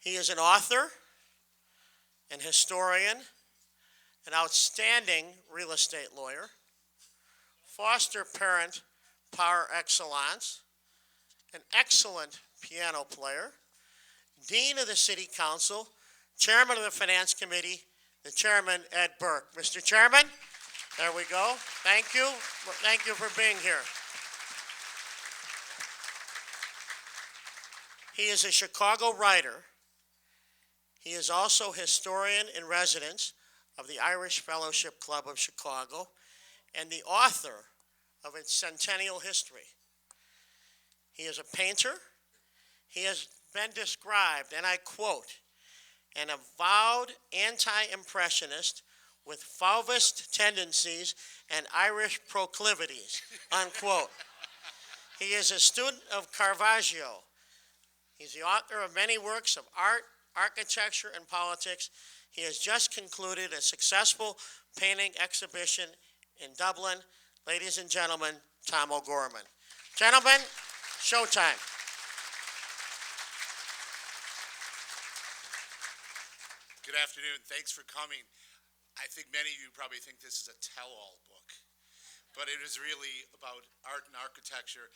He is an author, an historian, an outstanding real estate lawyer, foster parent par excellence, an excellent piano player, dean of the city council, chairman of the finance committee, the chairman, Ed Burke. Mr. Chairman, there we go. Thank you. Thank you for being here. He is a Chicago writer. He is also historian in residence of the Irish Fellowship Club of Chicago and the author of its centennial history. He is a painter. He has been described, and I quote, an avowed anti-impressionist with Fauvist tendencies and Irish proclivities, unquote. He is a student of Caravaggio. He's the author of many works of art, architecture, and politics. He has just concluded a successful painting exhibition in Dublin. Ladies and gentlemen, Tom O'Gorman. Gentlemen, showtime. Good afternoon. Thanks for coming. I think many of you probably think this is a tell-all book, but it is really about art and architecture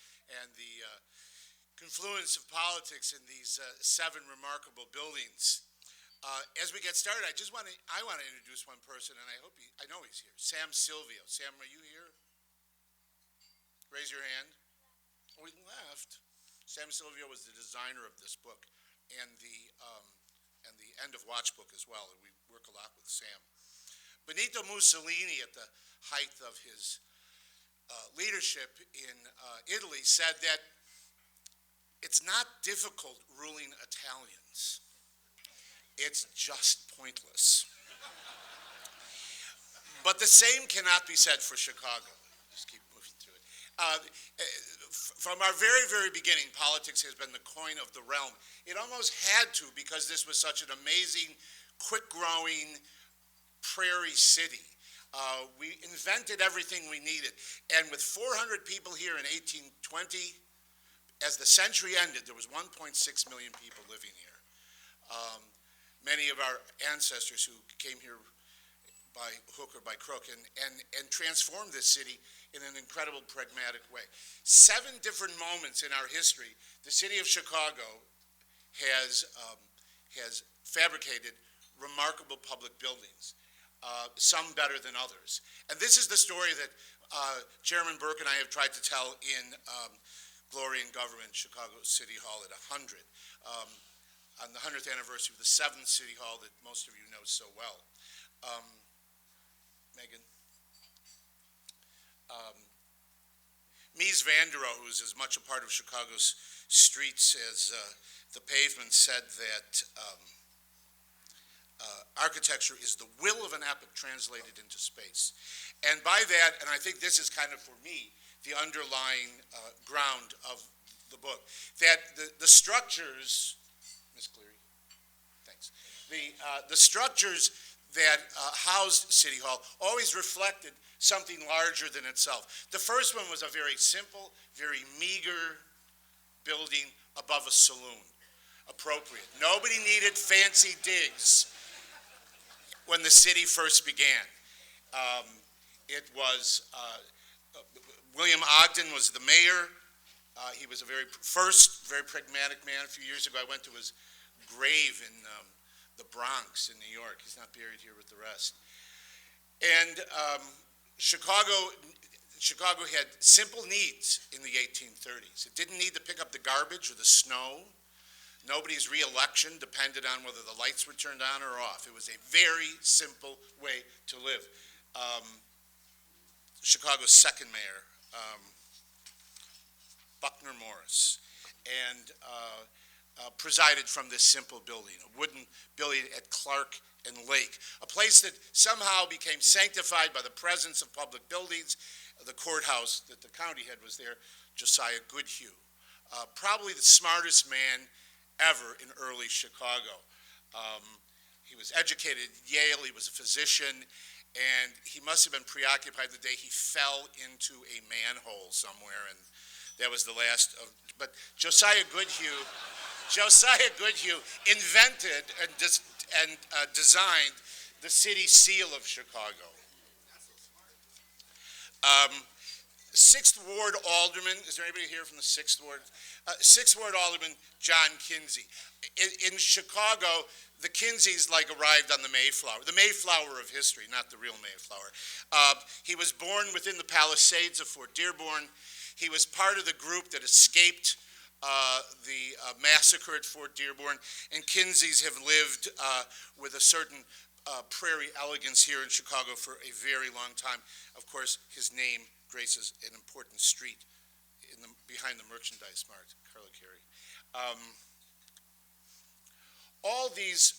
and the confluence of politics in these 7 remarkable buildings. As we get started, I want to introduce one person, and I know he's here. Sam Silvio. Sam, are you here? Raise your hand. Oh, he left. Sam Silvio was the designer of this book and the End of Watch book as well, and we work a lot with Sam. Benito Mussolini, at the height of his leadership in Italy, said that it's not difficult ruling Italians. It's just pointless. But the same cannot be said for Chicago. Just keep moving through it. From our very, very beginning, politics has been the coin of the realm. It almost had to, because this was such an amazing, quick-growing prairie city. We invented everything we needed. And with 400 people here in 1820, as the century ended, there was 1.6 million people living here. Many of our ancestors who came here by hook or by crook and transformed this city in an incredible pragmatic way. 7 different moments in our history, the city of Chicago has fabricated remarkable public buildings, some better than others. And this is the story that Chairman Burke and I have tried to tell in Glory in Government, Chicago City Hall at 100, on the 100th anniversary of the 7th City Hall that most of you know so well. Megan? Mies van der Rohe, who's as much a part of Chicago's streets as the pavement, said that architecture is the will of an epoch translated into space. And by that, and I think this is kind of, for me, the underlying ground of the book, that the structures, Ms. Cleary, thanks, the structures that housed City Hall always reflected something larger than itself. The first one was a very simple, very meager building above a saloon. Appropriate. Nobody needed fancy digs when the city first began. It was, William Ogden was the mayor. He was a very pragmatic man. A few years ago, I went to his grave in the Bronx in New York. He's not buried here with the rest. And Chicago had simple needs in the 1830s. It didn't need to pick up the garbage or the snow. Nobody's re-election depended on whether the lights were turned on or off. It was a very simple way to live. Chicago's second mayor, Buckner Morris, and presided from this simple building, a wooden building at Clark and Lake, a place that somehow became sanctified by the presence of public buildings. The courthouse that the county head was there, Josiah Goodhue, probably the smartest man ever in early Chicago. He was educated at Yale, he was a physician, and he must have been preoccupied the day he fell into a manhole somewhere, and that was the last of, but Josiah Goodhue Josiah Goodhue invented and designed the city seal of Chicago. Um, Sixth Ward Alderman, is there anybody here from the Sixth Ward? Sixth Ward Alderman John Kinsey. In Chicago, the Kinseys arrived on the Mayflower of history, not the real Mayflower. He was born within the Palisades of Fort Dearborn. He was part of the group that escaped the massacre at Fort Dearborn, and Kinseys have lived with a certain prairie elegance here in Chicago for a very long time. Of course, his name graces an important street behind the merchandise mart, Carlo Carey. All these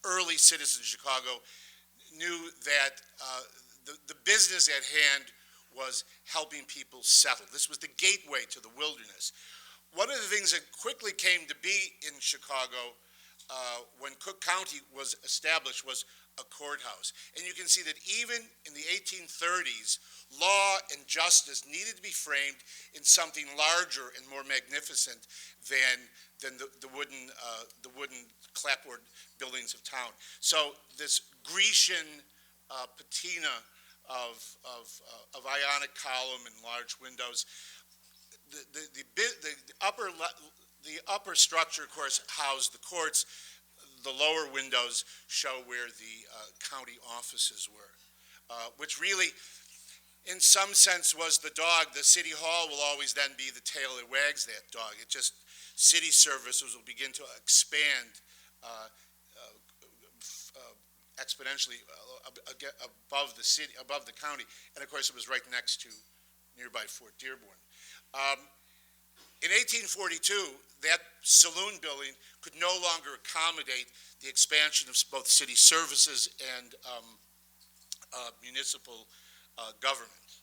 early citizens of Chicago knew that the business at hand was helping people settle. This was the gateway to the wilderness. One of the things that quickly came to be in Chicago when Cook County was established was a courthouse. And you can see that even in the 1830s, law and justice needed to be framed in something larger and more magnificent than the wooden clapboard buildings of town. So this Grecian patina of ionic column and large windows. The upper structure, of course, housed the courts. The lower windows show where the county offices were, which really, in some sense, was the dog. The city hall will always then be the tail that wags that dog. It just, city services will begin to expand exponentially above the city, above the county, and of course it was right next to nearby Fort Dearborn. In 1842, that saloon building could no longer accommodate the expansion of both city services and municipal government.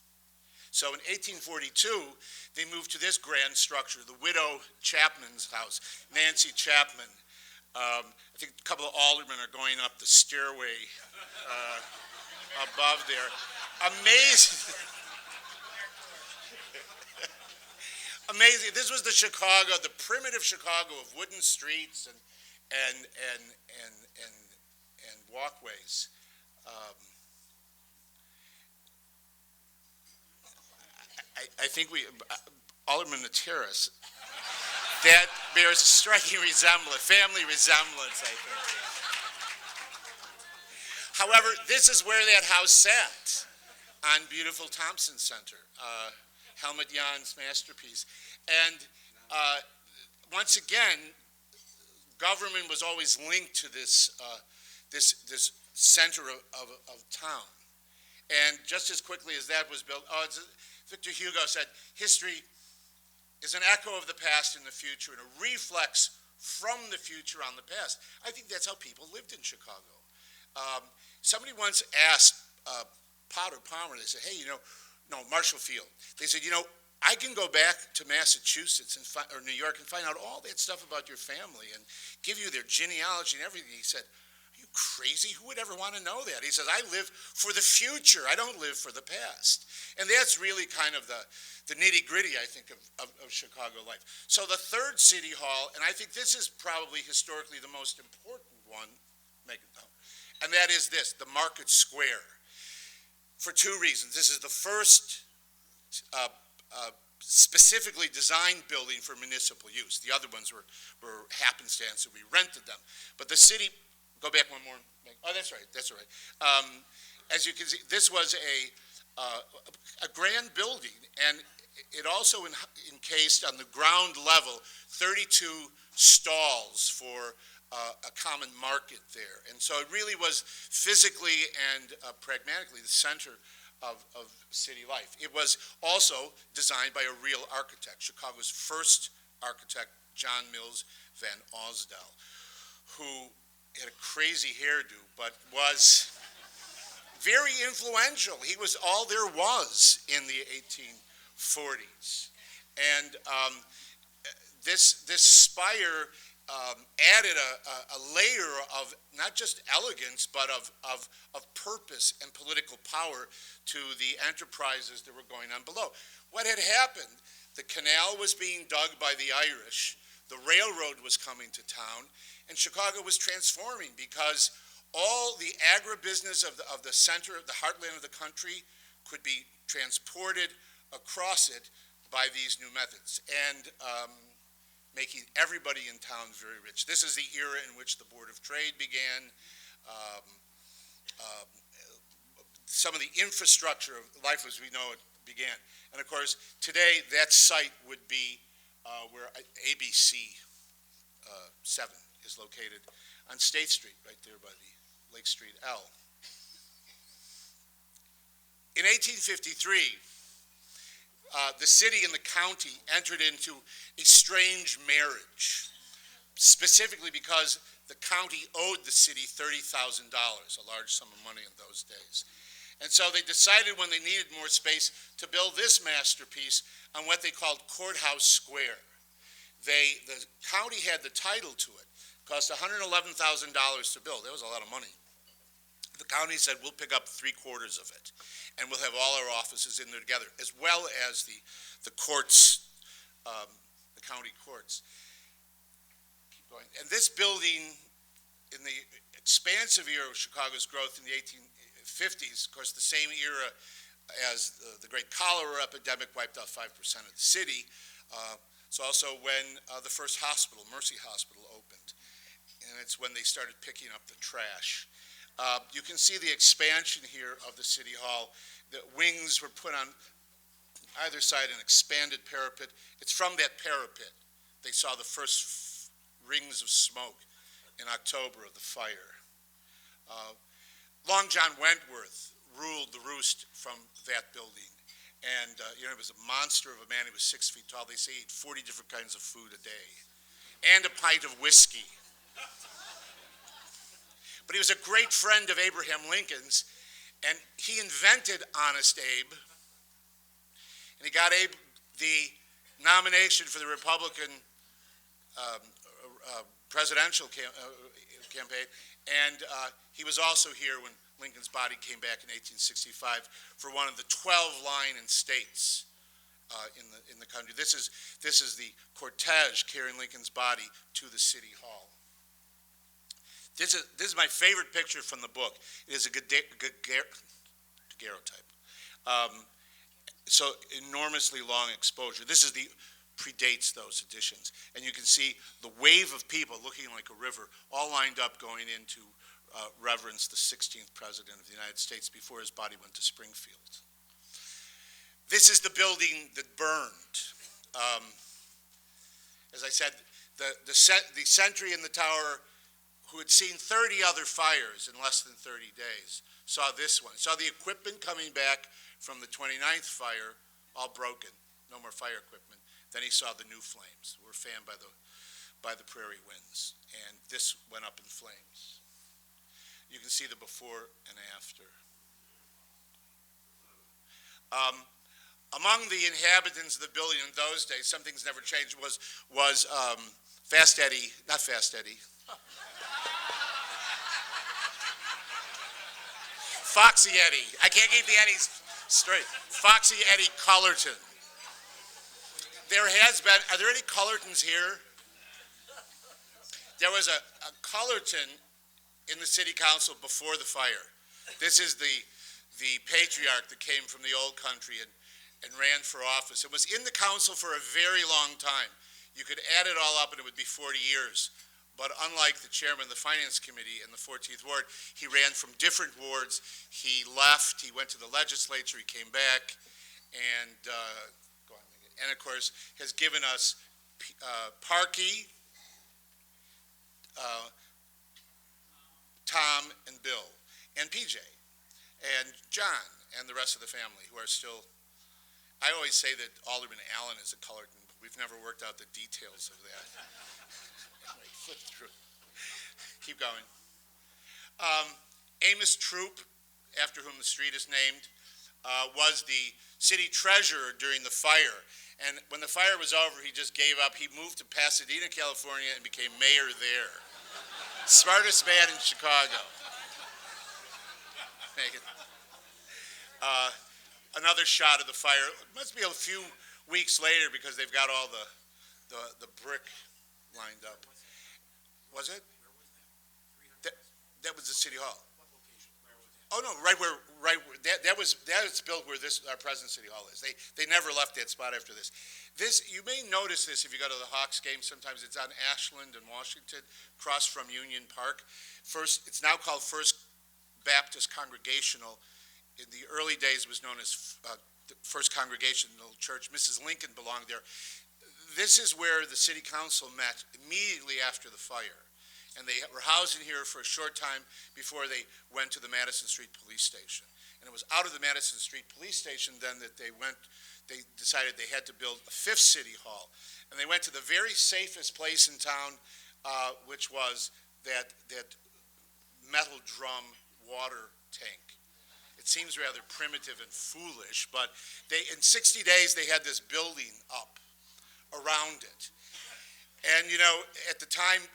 So in 1842, they moved to this grand structure, the widow Chapman's house, Nancy Chapman. I think a couple of aldermen are going up the stairway above there. Amazing. Amazing. This was the Chicago, the primitive Chicago of wooden streets and walkways. I think Alderman Nateras, that bears a striking resemblance, family resemblance, I think. However, this is where that house sat, on beautiful Thompson Center, Helmut Jahn's masterpiece. And once again, government was always linked to this center of town. And just as quickly as that was built, Victor Hugo said, history is an echo of the past and the future, and a reflex from the future on the past. I think that's how people lived in Chicago. Somebody once asked Potter Palmer, they said, hey, Marshall Field. They said, I can go back to Massachusetts or New York and find out all that stuff about your family and give you their genealogy and everything. He said, are you crazy? Who would ever want to know that? He says, I live for the future. I don't live for the past. And that's really kind of the nitty-gritty, I think, of Chicago life. So the third city hall, and I think this is probably historically the most important one, and that is this, the Market Square. For two reasons. This is the first specifically designed building for municipal use. The other ones were happenstance, and we rented them. But the city, go back one more. Oh, that's right, that's all right. As you can see, this was a grand building, and it also encased on the ground level 32 stalls for a common market there. And so it really was physically and pragmatically the center of city life. It was also designed by a real architect, Chicago's first architect, John Mills Van Osdell, who had a crazy hairdo, but was very influential. He was all there was in the 1840s. And this spire added a layer of not just elegance, but of purpose and political power to the enterprises that were going on below. What had happened, the canal was being dug by the Irish, the railroad was coming to town, and Chicago was transforming because all the agribusiness of the center, the heartland of the country, could be transported across it by these new methods, and making everybody in town very rich. This is the era in which the Board of Trade began. Some of the infrastructure of life as we know it began. And of course, today that site would be where ABC 7 is located on State Street, right there by the Lake Street L. In 1853, the city and the county entered into a strange marriage, specifically because the county owed the city $30,000, a large sum of money in those days. And so they decided when they needed more space to build this masterpiece on what they called Courthouse Square. The county had the title to it. It cost $111,000 to build. That was a lot of money. The county said, we'll pick up 3/4 of it, and we'll have all our offices in there together, as well as the courts, the county courts. Keep going. And this building, in the expansive era of Chicago's growth in the 1850s, of course, the same era as the Great Cholera epidemic wiped out 5% of the city. It's also when the first hospital, Mercy Hospital, opened, and it's when they started picking up the trash. You can see the expansion here of the City Hall. The wings were put on either side, an expanded parapet. It's from that parapet they saw the first rings of smoke in October of the fire. Long John Wentworth ruled the roost from that building. And it was a monster of a man. He was 6 feet tall. They say he ate 40 different kinds of food a day and a pint of whiskey. But he was a great friend of Abraham Lincoln's, and he invented Honest Abe. And he got Abe the nomination for the Republican presidential campaign, and he was also here when Lincoln's body came back in 1865 for one of the 12 line-in states in the country. This is the cortege carrying Lincoln's body to the City Hall. This is my favorite picture from the book. It is a daguerreotype. So enormously long exposure. This is predates those editions. And you can see the wave of people looking like a river, all lined up going into reverence the 16th President of the United States before his body went to Springfield. This is the building that burned. As I said, the sentry in the tower, who had seen 30 other fires in less than 30 days, saw this one. Saw the equipment coming back from the 29th fire, all broken, no more fire equipment. Then he saw the new flames, were fanned by the prairie winds, and this went up in flames. You can see the before and after. Among the inhabitants of the building in those days, some things never changed, was Fast Eddie, not Fast Eddie, Foxy Eddie. I can't keep the Eddies straight. Foxy Eddie Cullerton. There has been, are there any Cullertons here? There was a Cullerton in the city council before the fire. This is the patriarch that came from the old country and ran for office. It was in the council for a very long time. You could add it all up and it would be 40 years. But unlike the chairman of the Finance Committee in the 14th Ward, he ran from different wards. He left, he went to the legislature, he came back, and of course, has given us Parky, Tom, and Bill, and PJ, and John, and the rest of the family who are still. I always say that Alderman Allen is a Cullerton, but we've never worked out the details of that. Flip through. Keep going. Amos Troop, after whom the street is named, was the city treasurer during the fire. And when the fire was over, he just gave up. He moved to Pasadena, California, and became mayor there. Smartest man in Chicago. Another shot of the fire. It must be a few weeks later because they've got all the brick lined up. Was it? That was the City Hall. Oh no, that was built where our present City Hall is. They never left that spot after this. You may notice this if you go to the Hawks game. Sometimes it's on Ashland and Washington, across from Union Park. It's now called First Baptist Congregational. In the early days, it was known as the First Congregational Church. Mrs. Lincoln belonged there. This is where the City Council met immediately after the fire. And they were housed in here for a short time before they went to the Madison Street Police Station. And it was out of the Madison Street Police Station then that they decided they had to build a fifth City Hall. And they went to the very safest place in town, which was that metal drum water tank. It seems rather primitive and foolish, but in 60 days they had this building up around it. And at the time,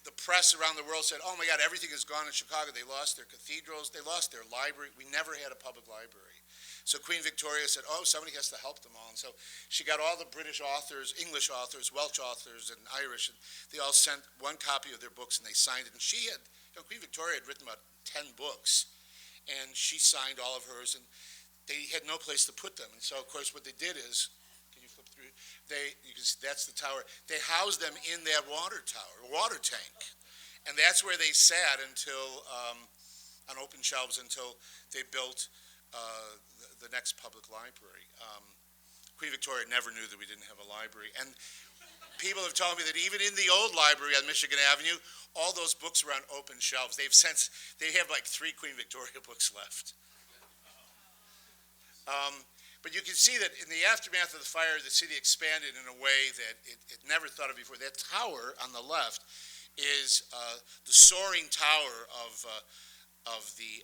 the press around the world said, oh my God, everything is gone in Chicago. They lost their cathedrals, they lost their library. We never had a public library. So Queen Victoria said, oh, somebody has to help them all. And so she got all the British authors, English authors, Welsh authors, and Irish, and they all sent one copy of their books and they signed it. And Queen Victoria had written about 10 books, and she signed all of hers, and they had no place to put them. And so, of course, what they did is, that's the tower. They housed them in that water tank. And that's where they sat until, on open shelves until they built the next public library. Queen Victoria never knew that we didn't have a library. And people have told me that even in the old library on Michigan Avenue, all those books were on open shelves. They have like 3 Queen Victoria books left. But you can see that in the aftermath of the fire, the city expanded in a way that it never thought of before. That tower on the left is the soaring tower of the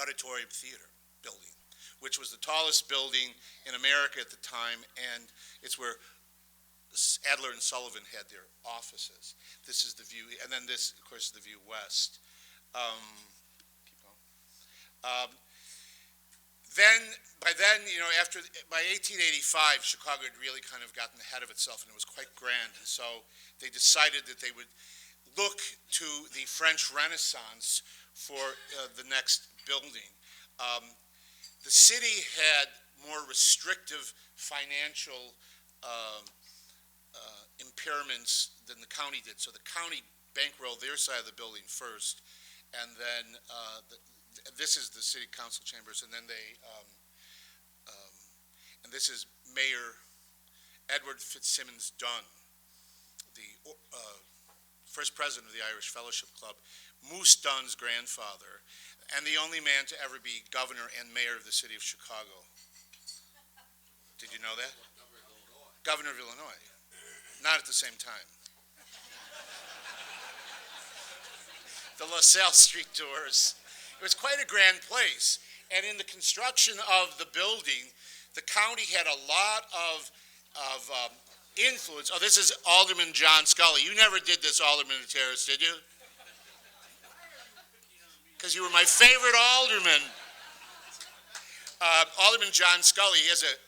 Auditorium Theater building, which was the tallest building in America at the time, and it's where Adler and Sullivan had their offices. This is the view, and then this, of course, is the view west. Keep going. By 1885, Chicago had really kind of gotten ahead of itself, and it was quite grand. And so they decided that they would look to the French Renaissance for the next building. The city had more restrictive financial impairments than the county did. So the county bankrolled their side of the building first, and then this is the city council chambers, and then and this is Mayor Edward Fitzsimmons Dunn, the first president of the Irish Fellowship Club, Moose Dunn's grandfather, and the only man to ever be governor and mayor of the city of Chicago. Did you know that? Governor of Illinois. Not at the same time. The LaSalle Street tours. It was quite a grand place. And in the construction of the building, the county had a lot of influence. Oh, this is Alderman John Scully. You never did this, Alderman Terrace, did you? Because you were my favorite alderman. Alderman John Scully, is it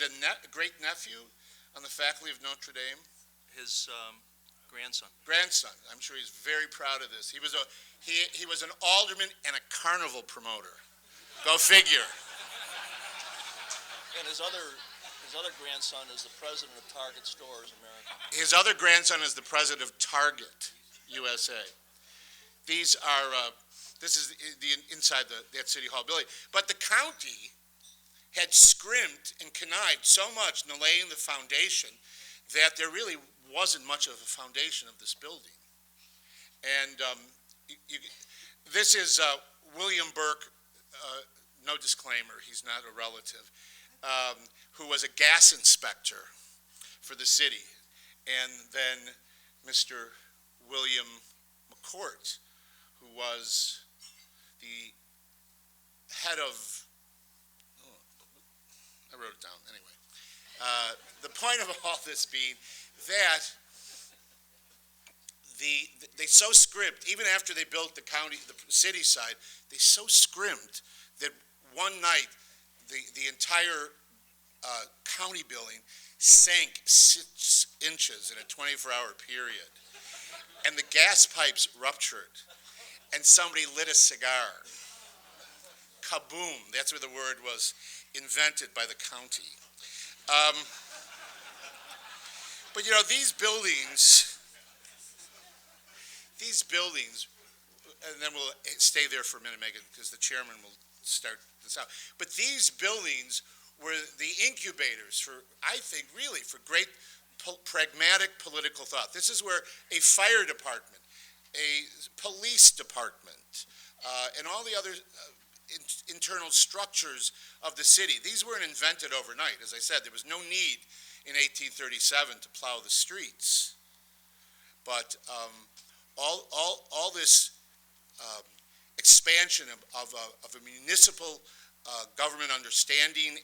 a great nephew on the faculty of Notre Dame? His grandson. Grandson. I'm sure he's very proud of this. He was an alderman and a carnival promoter. Go figure. And his other grandson is the president of Target Stores America. His other grandson is the president of Target USA. This is the inside that City Hall building. But the county had scrimped and connived so much in laying the foundation that there really wasn't much of a foundation of this building. And this is William Burke, no disclaimer, he's not a relative, who was a gas inspector for the city. And then Mr. William McCourt, who was the head of, I wrote it down anyway. The point of all this being that they so scrimped, even after they built the city side, they so scrimped that one night the entire county building sank 6 inches in a 24-hour period. And the gas pipes ruptured. And somebody lit a cigar. Kaboom, that's where the word was invented by the county. But you know, these buildings, and then we'll stay there for a minute, Megan, because the chairman will start this out. But these buildings were the incubators for, I think, really for great pragmatic political thought. This is where a fire department, a police department, and all the other internal structures of the city, these weren't invented overnight. As I said, there was no need in 1837 to plow the streets. But all this expansion of a municipal government understanding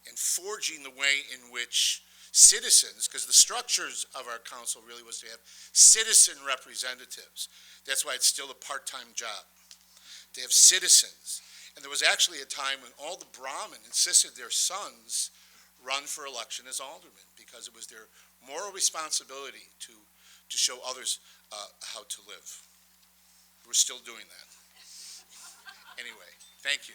and forging the way in which citizens, because the structures of our council really was to have citizen representatives. That's why it's still a part-time job, to have citizens. And there was actually a time when all the Brahmin insisted their sons run for election as aldermen, because it was their moral responsibility to show others how to live. We're still doing that. Anyway, thank you.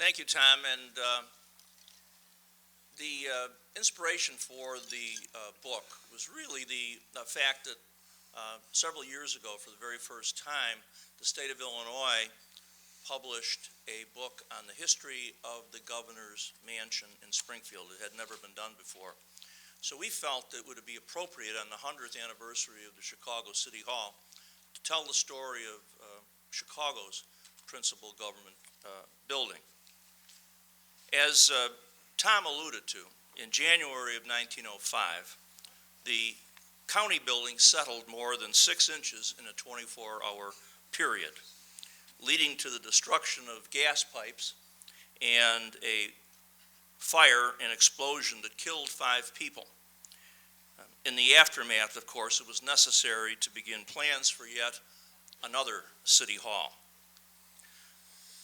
Thank you, Tom. And the inspiration for the book was really the fact that several years ago, for the very first time, the state of Illinois published a book on the history of the governor's mansion in Springfield. It had never been done before. So we felt that it would be appropriate on the 100th anniversary of the Chicago City Hall to tell the story of Chicago's principal government building. As Tom alluded to, in January of 1905, the county building settled more than 6 inches in a 24-hour period, leading to the destruction of gas pipes and a fire and explosion that killed 5 people. In the aftermath, of course, it was necessary to begin plans for yet another city hall.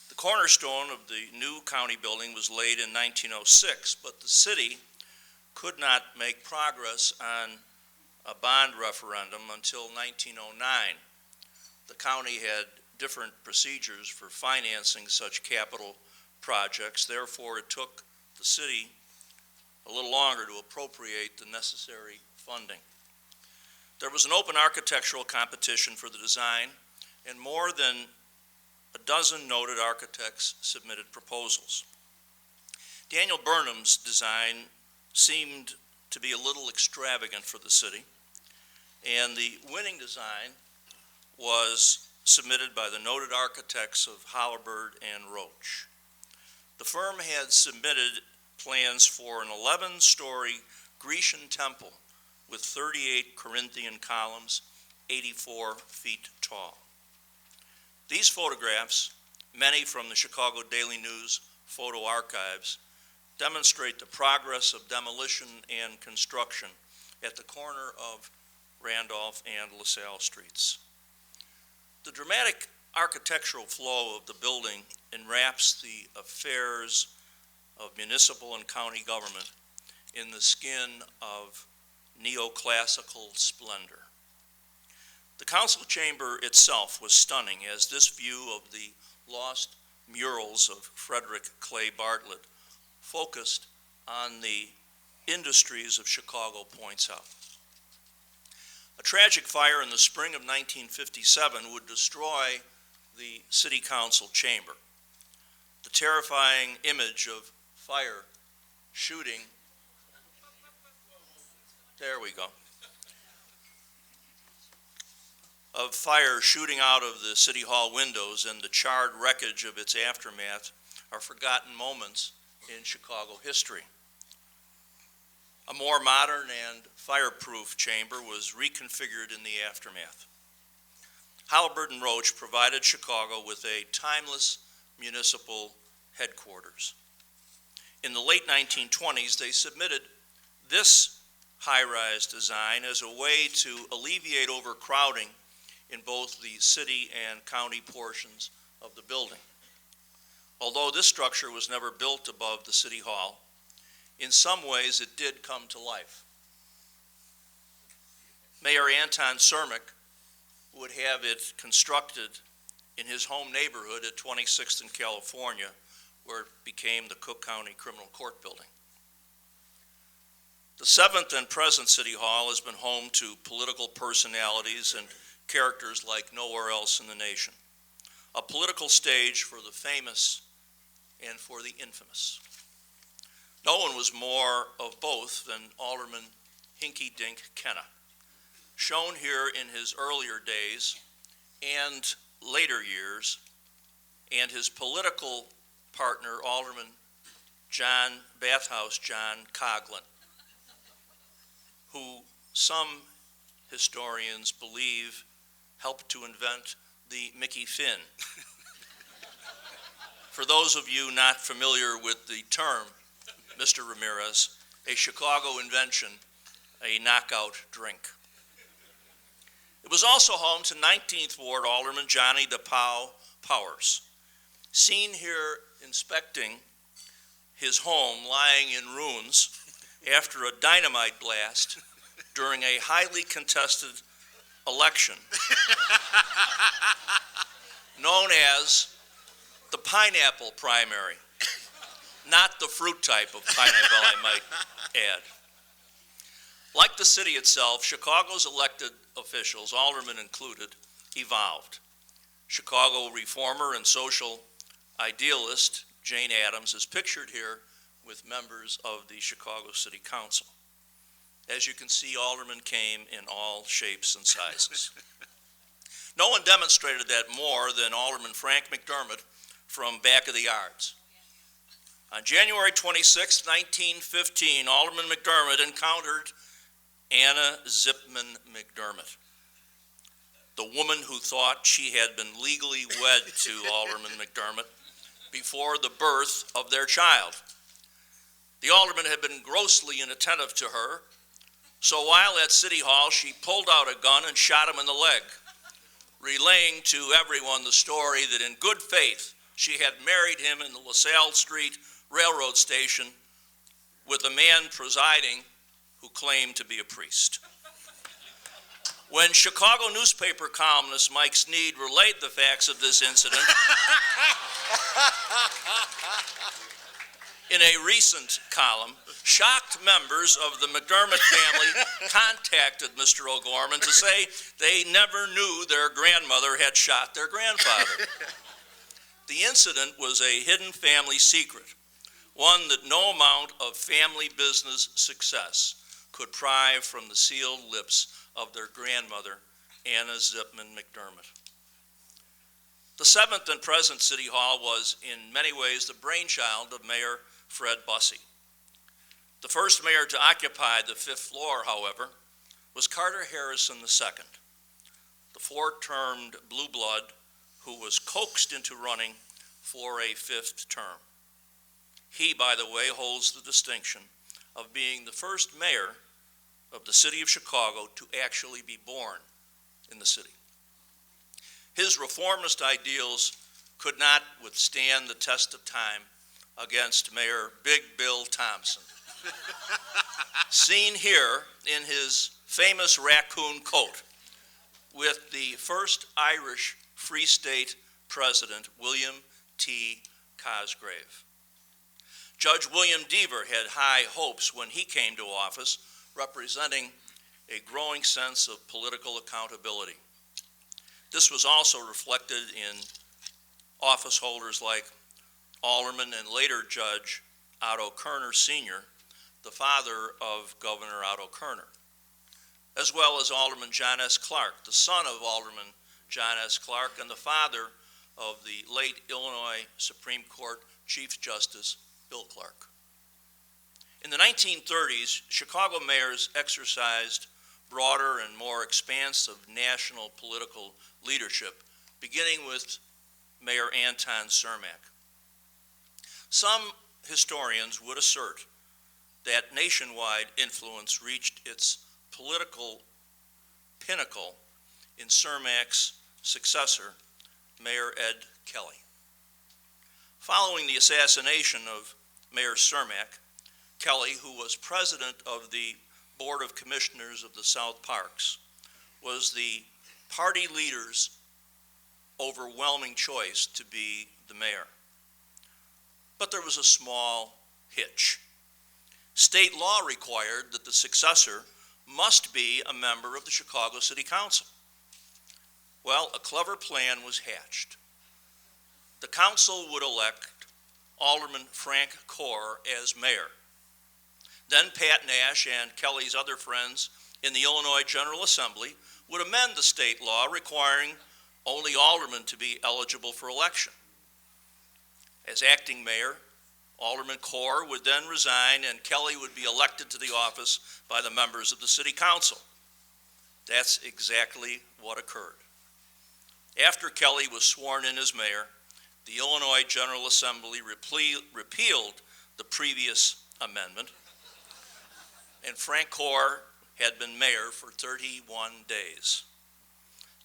The cornerstone of the new county building was laid in 1906, but the city could not make progress on a bond referendum until 1909. The county had different procedures for financing such capital projects. Therefore, it took the city a little longer to appropriate the necessary funding. There was an open architectural competition for the design, and more than a dozen noted architects submitted proposals. Daniel Burnham's design seemed to be a little extravagant for the city, and the winning design was submitted by the noted architects of Halliburton and Roach. The firm had submitted plans for an 11-story Grecian temple with 38 Corinthian columns, 84 feet tall. These photographs, many from the Chicago Daily News photo archives, demonstrate the progress of demolition and construction at the corner of Randolph and LaSalle Streets. The dramatic architectural flow of the building enwraps the affairs of municipal and county government in the skin of neoclassical splendor. The council chamber itself was stunning, as this view of the lost murals of Frederick Clay Bartlett focused on the industries of Chicago points out. A tragic fire in the spring of 1957 would destroy the city council chamber. The terrifying image of fire shooting, there we go, of fire shooting out of the City Hall windows and the charred wreckage of its aftermath are forgotten moments in Chicago history. A more modern and fireproof chamber was reconfigured in the aftermath. Halliburton Roach provided Chicago with a timeless municipal headquarters. In the late 1920s, they submitted this high-rise design as a way to alleviate overcrowding in both the city and county portions of the building. Although this structure was never built above the City Hall, in some ways it did come to life. Mayor Anton Cermak would have it constructed in his home neighborhood at 26th and California, where it became the Cook County Criminal Court Building. The 7th and present City Hall has been home to political personalities and characters like nowhere else in the nation. A political stage for the famous and for the infamous. No one was more of both than Alderman Hinky Dink Kenna, shown here in his earlier days and later years, and his political partner, Alderman Bathhouse John Coughlin, who some historians believe helped to invent the Mickey Finn. For those of you not familiar with the term, Mr. Ramirez, a Chicago invention, a knockout drink. It was also home to 19th Ward Alderman Johnny DePau Powers, seen here inspecting his home lying in ruins after a dynamite blast during a highly contested election known as the pineapple primary, not the fruit type of pineapple, I might add. Like the city itself, Chicago's elected officials, aldermen included, evolved. Chicago reformer and social idealist Jane Addams is pictured here with members of the Chicago City Council. As you can see, aldermen came in all shapes and sizes. No one demonstrated that more than Alderman Frank McDermott from back of the yards. On January 26, 1915, Alderman McDermott encountered Anna Zipman McDermott, the woman who thought she had been legally wed to Alderman McDermott before the birth of their child. The alderman had been grossly inattentive to her, so while at City Hall, she pulled out a gun and shot him in the leg, relaying to everyone the story that in good faith she had married him in the LaSalle Street railroad station with a man presiding who claimed to be a priest. When Chicago newspaper columnist Mike Sneed relayed the facts of this incident in a recent column, shocked members of the McDermott family contacted Mr. O'Gorman to say they never knew their grandmother had shot their grandfather. The incident was a hidden family secret, one that no amount of family business success could pry from the sealed lips of their grandmother, Anna Zipman McDermott. The 7th and present City Hall was in many ways the brainchild of Mayor Fred Bussey. The first mayor to occupy the 5th floor, however, was Carter Harrison II, the 4-termed blue blood who was coaxed into running for a 5th term. He, by the way, holds the distinction of being the first mayor of the city of Chicago to actually be born in the city. His reformist ideals could not withstand the test of time against Mayor Big Bill Thompson, seen here in his famous raccoon coat with the first Irish Free State president, William T. Cosgrave. Judge William Deaver had high hopes when he came to office, representing a growing sense of political accountability. This was also reflected in office holders like Alderman and later Judge Otto Kerner Sr., the father of Governor Otto Kerner, as well as Alderman John S. Clark, the son of Alderman John S. Clark and the father of the late Illinois Supreme Court Chief Justice Bill Clark. In the 1930s, Chicago mayors exercised broader and more expansive national political leadership, beginning with Mayor Anton Cermak. Some historians would assert that nationwide influence reached its political pinnacle in Cermak's successor, Mayor Ed Kelly. Following the assassination of Mayor Cermak, Kelly, who was president of the Board of Commissioners of the South Parks, was the party leader's overwhelming choice to be the mayor. But there was a small hitch. State law required that the successor must be a member of the Chicago City Council. Well, a clever plan was hatched. The council would elect Alderman Frank Corr as mayor. Then Pat Nash and Kelly's other friends in the Illinois General Assembly would amend the state law requiring only aldermen to be eligible for election. As acting mayor, Alderman Corr would then resign and Kelly would be elected to the office by the members of the city council. That's exactly what occurred. After Kelly was sworn in as mayor, the Illinois General Assembly repealed the previous amendment, and Frank Corr had been mayor for 31 days.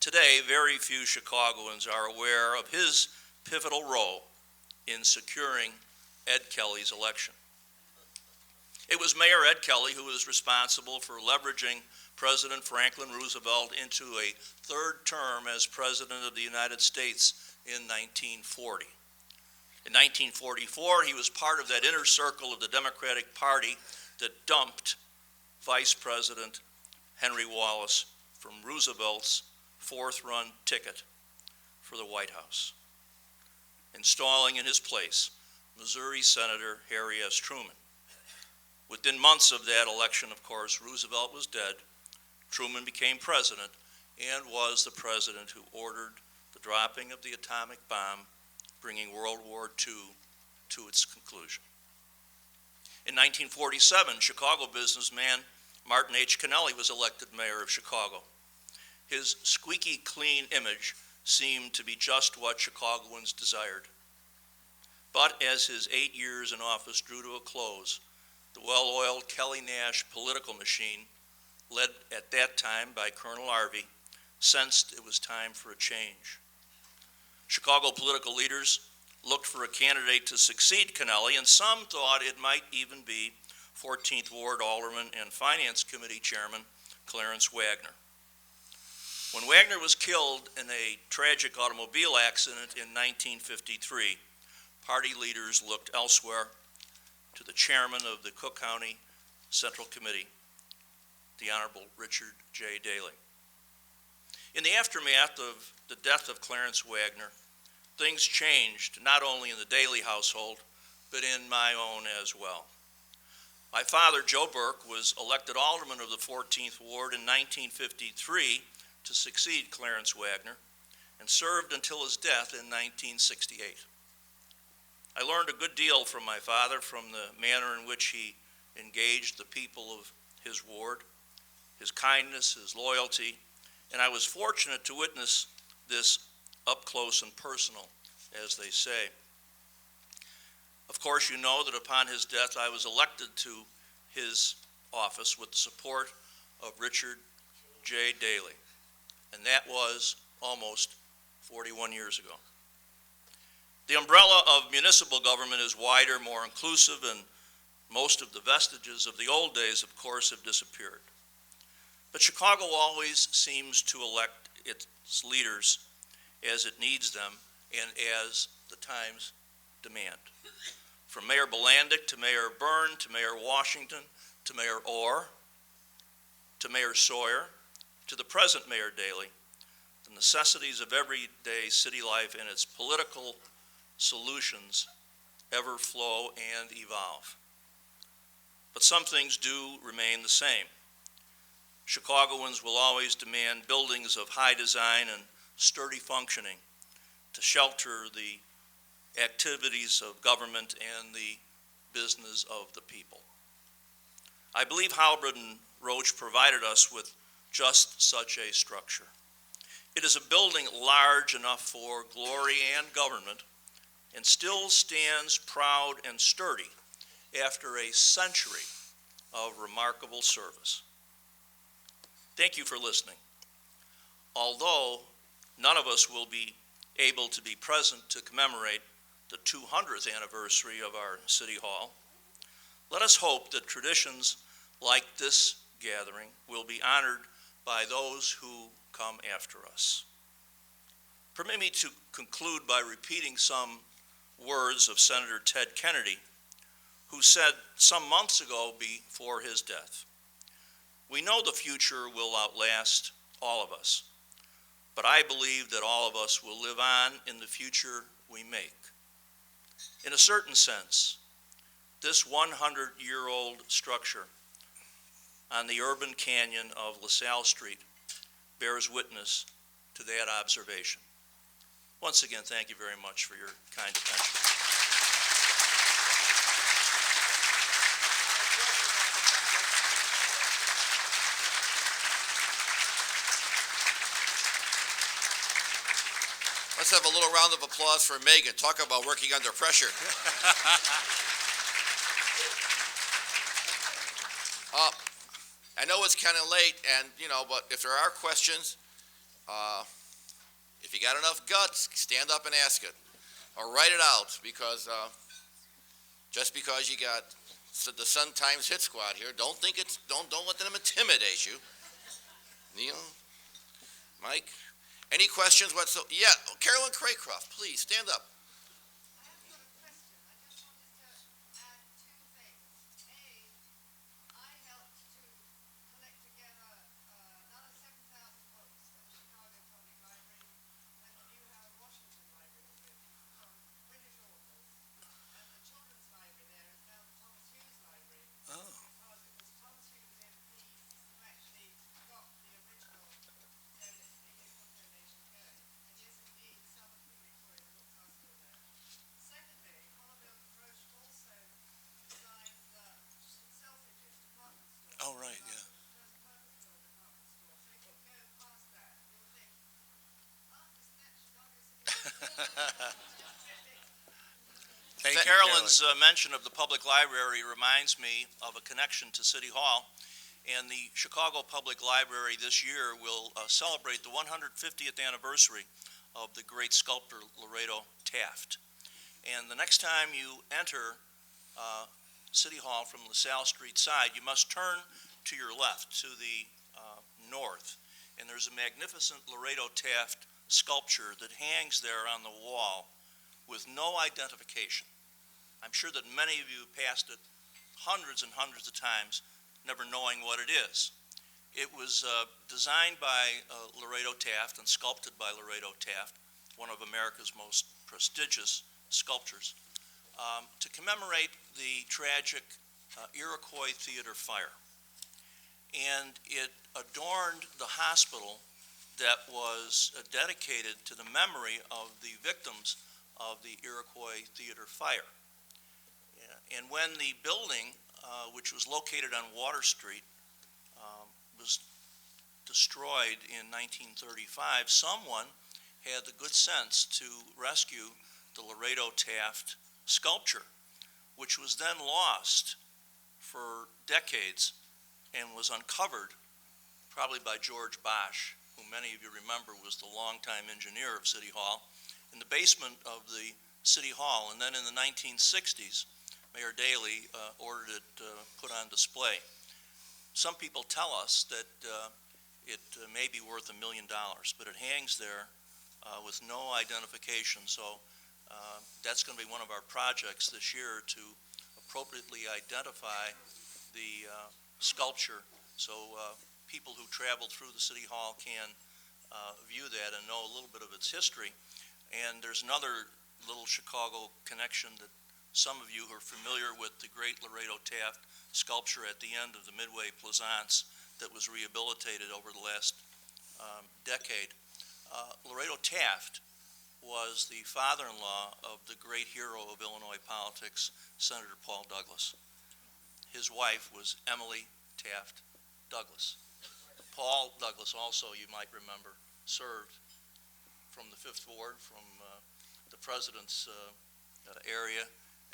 Today, very few Chicagoans are aware of his pivotal role in securing Ed Kelly's election. It was Mayor Ed Kelly who was responsible for leveraging President Franklin Roosevelt into a third term as President of the United States in 1940. In 1944, he was part of that inner circle of the Democratic Party that dumped Vice President Henry Wallace from Roosevelt's fourth-run ticket for the White House, installing in his place Missouri Senator Harry S. Truman. Within months of that election, of course, Roosevelt was dead. Truman became president and was the president who ordered the dropping of the atomic bomb, bringing World War II to its conclusion. In 1947, Chicago businessman Martin H. Kennelly was elected mayor of Chicago. His squeaky clean image seemed to be just what Chicagoans desired. But as his 8 years in office drew to a close, the well-oiled Kelly Nash political machine, led at that time by Colonel Harvey, sensed it was time for a change. Chicago political leaders looked for a candidate to succeed Kennelly, and some thought it might even be 14th Ward Alderman and Finance Committee Chairman Clarence Wagner. When Wagner was killed in a tragic automobile accident in 1953, party leaders looked elsewhere to the chairman of the Cook County Central Committee, the Honorable Richard J. Daley. In the aftermath of the death of Clarence Wagner, things changed not only in the Daley household, but in my own as well. My father, Joe Burke, was elected alderman of the 14th Ward in 1953 to succeed Clarence Wagner, and served until his death in 1968. I learned a good deal from my father, from the manner in which he engaged the people of his ward, his kindness, his loyalty, and I was fortunate to witness this up close and personal, as they say. Of course, you know that upon his death, I was elected to his office with the support of Richard J. Daley, and that was almost 41 years ago. The umbrella of municipal government is wider, more inclusive, and most of the vestiges of the old days, of course, have disappeared. But Chicago always seems to elect its leaders as it needs them and as the times demand. From Mayor Bolandic to Mayor Byrne to Mayor Washington to Mayor Orr to Mayor Sawyer to the present Mayor Daley, the necessities of everyday city life and its political solutions ever flow and evolve. But some things do remain the same. Chicagoans will always demand buildings of high design and sturdy functioning to shelter the activities of government and the business of the people. I believe Halberd and Roach provided us with just such a structure. It is a building large enough for glory and government, and still stands proud and sturdy after a century of remarkable service. Thank you for listening. Although none of us will be able to be present to commemorate the 200th anniversary of our City Hall, let us hope that traditions like this gathering will be honored by those who come after us. Permit me to conclude by repeating some words of Senator Ted Kennedy, who said some months ago before his death, "We know the future will outlast all of us, but I believe that all of us will live on in the future we make." In a certain sense, this 100-year-old structure on the urban canyon of LaSalle Street bears witness to that observation. Once again, thank you very much for your kind attention. Let's have a little round of applause for Megan. Talk about working under pressure. I know it's kind of late, and but if there are questions, if you got enough guts, stand up and ask it, or write it out. Because just because you got the Sun Times Hit Squad here, don't let them intimidate you. Mike, any questions whatsoever? Yeah, Carolyn Craycroft, please stand up. Oh, right, yeah. Carolyn's mention of the public library reminds me of a connection to City Hall. And the Chicago Public Library this year will celebrate the 150th anniversary of the great sculptor Laredo Taft. And the next time you enter City Hall from LaSalle Street side, you must turn to your left, to the north. And there's a magnificent Laredo Taft sculpture that hangs there on the wall with no identification. I'm sure that many of you passed it hundreds and hundreds of times, never knowing what it is. It was designed by Laredo Taft and sculpted by Laredo Taft, one of America's most prestigious sculptors, to commemorate the tragic Iroquois Theater fire. And it adorned the hospital that was dedicated to the memory of the victims of the Iroquois Theater fire. Yeah. And when the building, which was located on Water Street, was destroyed in 1935, someone had the good sense to rescue the Laredo Taft sculpture, which was then lost for decades and was uncovered probably by George Bosch, who many of you remember was the longtime engineer of City Hall, in the basement of the City Hall. And then in the 1960s, Mayor Daley ordered it put on display. Some people tell us that it may be worth $1 million, but it hangs there with no identification. So that's going to be one of our projects this year, to appropriately identify the sculpture, so people who travel through the City Hall can view that and know a little bit of its history. And there's another little Chicago connection that some of you who are familiar with the great Laredo Taft sculpture at the end of the Midway Plaisance that was rehabilitated over the last decade. Laredo Taft was the father-in-law of the great hero of Illinois politics, Senator Paul Douglas. His wife was Emily Taft Douglas. Paul Douglas also, you might remember, served from the 5th Ward, from the president's area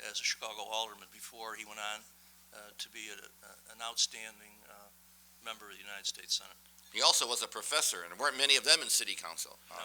as a Chicago alderman before he went on to be an outstanding member of the United States Senate. He also was a professor, and there weren't many of them in city council. No.